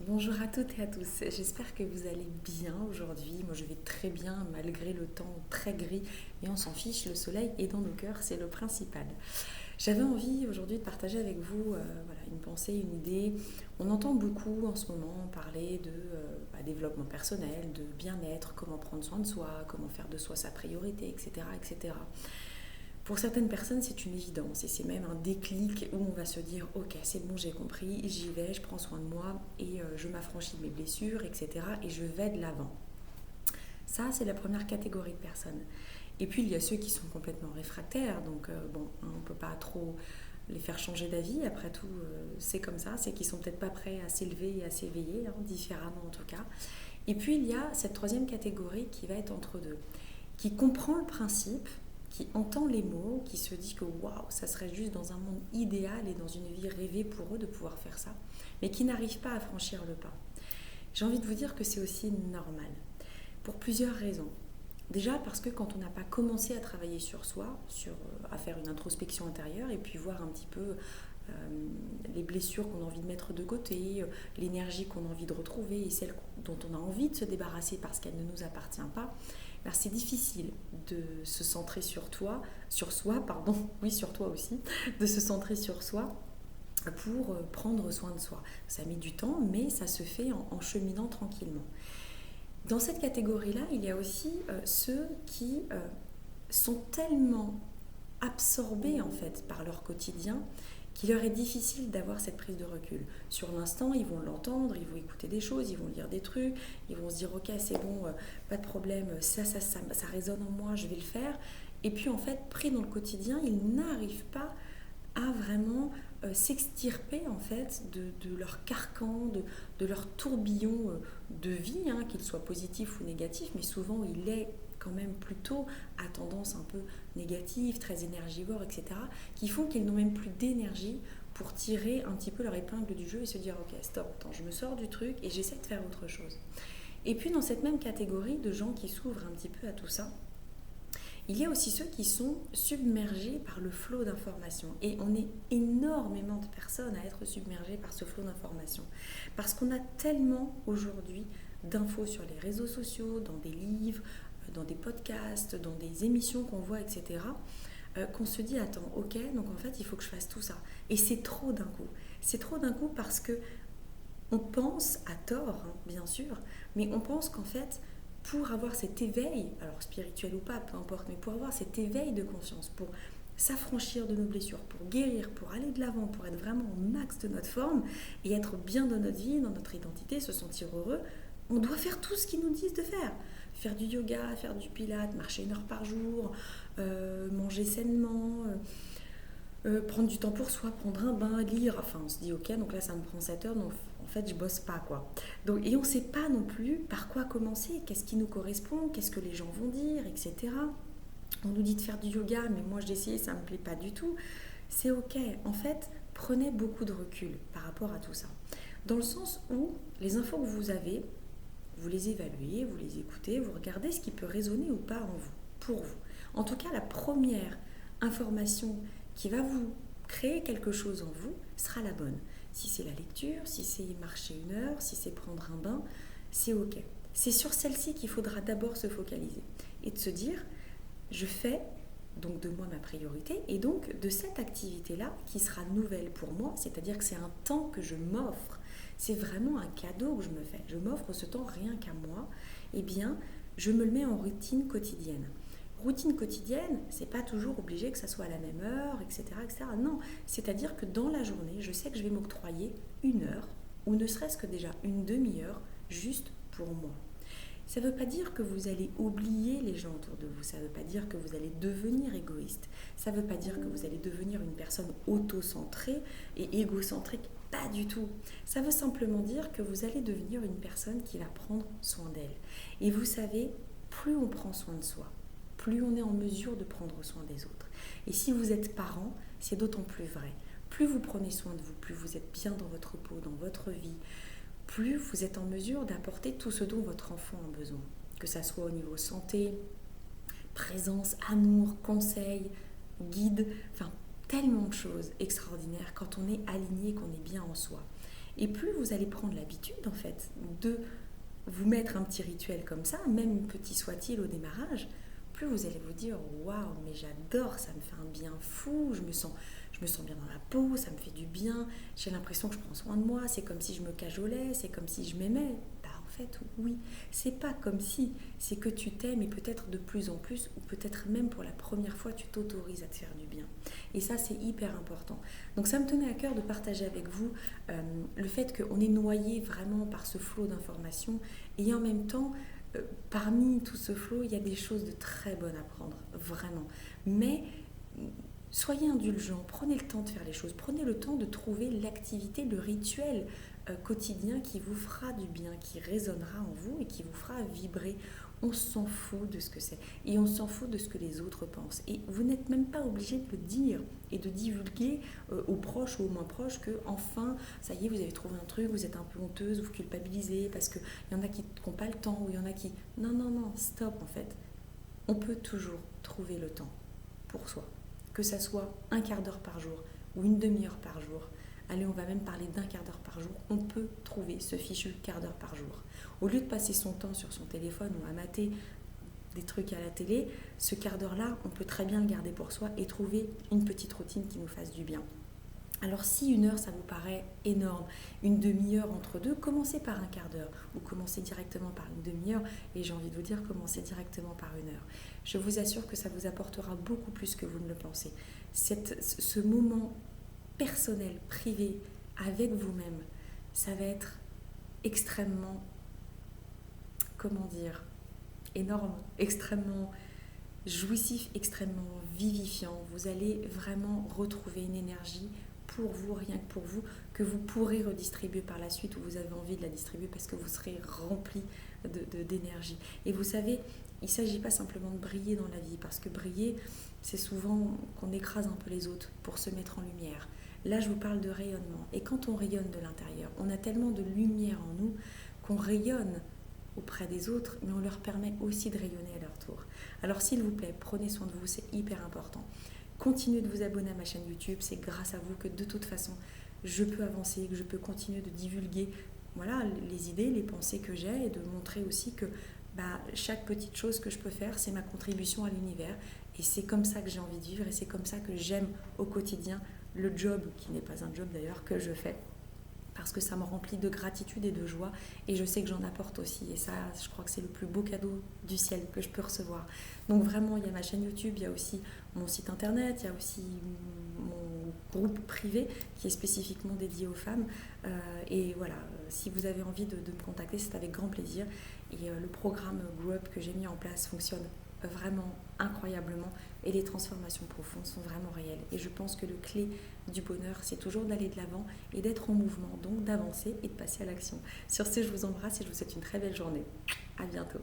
Bonjour à toutes et à tous, j'espère que vous allez bien aujourd'hui. Moi je vais très bien malgré le temps très gris, mais on s'en fiche, le soleil est dans nos cœurs, c'est le principal. J'avais envie aujourd'hui de partager avec vous une pensée, une idée. On entend beaucoup en ce moment parler de développement personnel, de bien-être, comment prendre soin de soi, comment faire de soi sa priorité, etc. etc. Pour certaines personnes, c'est une évidence et c'est même un déclic où on va se dire ok, c'est bon, j'ai compris, j'y vais, je prends soin de moi et je m'affranchis de mes blessures, etc. et je vais de l'avant. Ça, c'est la première catégorie de personnes. Et puis, il y a ceux qui sont complètement réfractaires, donc on ne peut pas trop les faire changer d'avis. Après tout, c'est comme ça, c'est qu'ils sont peut-être pas prêts à s'élever et à s'éveiller, différemment en tout cas. Et puis, il y a cette troisième catégorie qui va être entre deux, qui comprend le principe, qui entend les mots, qui se dit que waouh, ça serait juste dans un monde idéal et dans une vie rêvée pour eux de pouvoir faire ça, mais qui n'arrivent pas à franchir le pas. J'ai envie de vous dire que c'est aussi normal, pour plusieurs raisons. Déjà parce que quand on n'a pas commencé à travailler sur soi, à faire une introspection intérieure et puis voir un petit peu les blessures qu'on a envie de mettre de côté, l'énergie qu'on a envie de retrouver et celle dont on a envie de se débarrasser parce qu'elle ne nous appartient pas, ben c'est difficile de se centrer sur soi, pardon, oui sur toi aussi, de se centrer sur soi pour prendre soin de soi. Ça met du temps, mais ça se fait en cheminant tranquillement. Dans cette catégorie-là, il y a aussi ceux qui sont tellement absorbés en fait par leur quotidien qu'il leur est difficile d'avoir cette prise de recul. Sur l'instant, ils vont l'entendre, ils vont écouter des choses, ils vont lire des trucs, ils vont se dire ok c'est bon, pas de problème, ça résonne en moi, je vais le faire. Et puis en fait, pris dans le quotidien, ils n'arrivent pas à vraiment s'extirper en fait de leur carcan, de leur tourbillon de vie, qu'il soit positif ou négatif, mais souvent il est quand même plutôt à tendance un peu négative, très énergivore, etc., qui font qu'ils n'ont même plus d'énergie pour tirer un petit peu leur épingle du jeu et se dire ok stop, attends, je me sors du truc et j'essaie de faire autre chose. Et puis dans cette même catégorie de gens qui s'ouvrent un petit peu à tout ça, il y a aussi ceux qui sont submergés par le flot d'informations. Et on est énormément de personnes à être submergées par ce flot d'informations. Parce qu'on a tellement aujourd'hui d'infos sur les réseaux sociaux, dans des livres, dans des podcasts, dans des émissions qu'on voit, etc., qu'on se dit, attends, ok, donc en fait, il faut que je fasse tout ça. Et c'est trop d'un coup. C'est trop d'un coup parce que on pense, à tort, bien sûr, mais on pense qu'en fait, pour avoir cet éveil, alors spirituel ou pas, peu importe, mais pour avoir cet éveil de conscience, pour s'affranchir de nos blessures, pour guérir, pour aller de l'avant, pour être vraiment au max de notre forme et être bien dans notre vie, dans notre identité, se sentir heureux, on doit faire tout ce qu'ils nous disent de faire. Faire du yoga, faire du pilates, marcher 1 heure par jour, manger sainement, prendre du temps pour soi, prendre un bain, lire. Enfin, on se dit ok, donc là ça me prend 7 heures, donc en fait je bosse pas quoi. Donc, et on ne sait pas non plus par quoi commencer, qu'est-ce qui nous correspond, qu'est-ce que les gens vont dire, etc. On nous dit de faire du yoga, mais moi j'ai essayé, ça me plaît pas du tout. C'est ok. En fait, prenez beaucoup de recul par rapport à tout ça. Dans le sens où les infos que vous avez, vous les évaluez, vous les écoutez, vous regardez ce qui peut résonner ou pas en vous, pour vous. En tout cas, la première information qui va vous créer quelque chose en vous sera la bonne. Si c'est la lecture, si c'est marcher 1 heure, si c'est prendre un bain, c'est ok. C'est sur celle-ci qu'il faudra d'abord se focaliser et de se dire, je fais donc de moi ma priorité et donc de cette activité-là qui sera nouvelle pour moi, c'est-à-dire que c'est un temps que je m'offre, c'est vraiment un cadeau que je me fais, je m'offre ce temps rien qu'à moi, eh bien je me le mets en routine quotidienne. Routine quotidienne, c'est pas toujours obligé que ça soit à la même heure, etc., etc. Non, c'est-à-dire que dans la journée, je sais que je vais m'octroyer 1 heure ou ne serait-ce que déjà une demi-heure juste pour moi. Ça ne veut pas dire que vous allez oublier les gens autour de vous, ça ne veut pas dire que vous allez devenir égoïste, ça ne veut pas dire que vous allez devenir une personne auto-centrée et égocentrique, pas du tout. Ça veut simplement dire que vous allez devenir une personne qui va prendre soin d'elle. Et vous savez, plus on prend soin de soi, plus on est en mesure de prendre soin des autres. Et si vous êtes parent, c'est d'autant plus vrai. Plus vous prenez soin de vous, plus vous êtes bien dans votre peau, dans votre vie, plus vous êtes en mesure d'apporter tout ce dont votre enfant a besoin. Que ça soit au niveau santé, présence, amour, conseil, guide, enfin tellement de choses extraordinaires quand on est aligné, qu'on est bien en soi. Et plus vous allez prendre l'habitude en fait de vous mettre un petit rituel comme ça, même petit soit-il au démarrage, plus vous allez vous dire waouh, mais j'adore, ça me fait un bien fou, je me sens bien dans la peau, ça me fait du bien, j'ai l'impression que je prends soin de moi, c'est comme si je me cajolais, c'est comme si je m'aimais. Bah en fait oui, c'est pas comme si, c'est que tu t'aimes et peut-être de plus en plus, ou peut-être même pour la première fois tu t'autorises à te faire du bien. Et ça c'est hyper important. Donc ça me tenait à cœur de partager avec vous le fait qu'on est noyé vraiment par ce flot d'informations et en même temps parmi tout ce flot, il y a des choses de très bonnes à prendre, vraiment. Mais soyez indulgents, prenez le temps de faire les choses, prenez le temps de trouver l'activité, le rituel quotidien qui vous fera du bien, qui résonnera en vous et qui vous fera vibrer. On s'en fout de ce que c'est et on s'en fout de ce que les autres pensent. Et vous n'êtes même pas obligé de le dire et de divulguer aux proches ou aux moins proches que enfin, ça y est, vous avez trouvé un truc, vous êtes un peu honteuse, vous culpabilisez parce qu'il y en a qui n'ont pas le temps ou il y en a qui... Non, non, non, stop en fait. On peut toujours trouver le temps pour soi. Que ça soit un quart d'heure par jour ou une demi-heure par jour. Allez, on va même parler d'un quart d'heure par jour. On peut trouver ce fichu quart d'heure par jour. Au lieu de passer son temps sur son téléphone ou à mater des trucs à la télé, ce quart d'heure-là, on peut très bien le garder pour soi et trouver une petite routine qui nous fasse du bien. Alors si une heure, ça vous paraît énorme, une demi-heure entre deux, commencez par un quart d'heure ou commencez directement par une demi-heure et j'ai envie de vous dire, commencez directement par une heure. Je vous assure que ça vous apportera beaucoup plus que vous ne le pensez. Ce moment personnel, privé, avec vous-même, ça va être extrêmement, comment dire, énorme, extrêmement jouissif, extrêmement vivifiant. Vous allez vraiment retrouver une énergie pour vous, rien que pour vous, que vous pourrez redistribuer par la suite ou vous avez envie de la distribuer parce que vous serez rempli d'énergie. Et vous savez, il ne s'agit pas simplement de briller dans la vie, parce que briller, c'est souvent qu'on écrase un peu les autres pour se mettre en lumière. Là, je vous parle de rayonnement. Et quand on rayonne de l'intérieur, on a tellement de lumière en nous qu'on rayonne auprès des autres, mais on leur permet aussi de rayonner à leur tour. Alors s'il vous plaît, prenez soin de vous, c'est hyper important. Continuez de vous abonner à ma chaîne YouTube, c'est grâce à vous que de toute façon, je peux avancer, que je peux continuer de divulguer voilà, les idées, les pensées que j'ai et de montrer aussi que chaque petite chose que je peux faire, c'est ma contribution à l'univers. Et c'est comme ça que j'ai envie de vivre et c'est comme ça que j'aime au quotidien le job, qui n'est pas un job d'ailleurs, que je fais. Parce que ça me remplit de gratitude et de joie et je sais que j'en apporte aussi et ça je crois que c'est le plus beau cadeau du ciel que je peux recevoir. Donc vraiment il y a ma chaîne YouTube, il y a aussi mon site internet, il y a aussi mon groupe privé qui est spécifiquement dédié aux femmes et voilà, si vous avez envie de me contacter, c'est avec grand plaisir et le programme Grow Up que j'ai mis en place fonctionne vraiment incroyablement et les transformations profondes sont vraiment réelles et je pense que le clé du bonheur c'est toujours d'aller de l'avant et d'être en mouvement, donc d'avancer et de passer à l'action. Sur ce, je vous embrasse et je vous souhaite une très belle journée. À bientôt.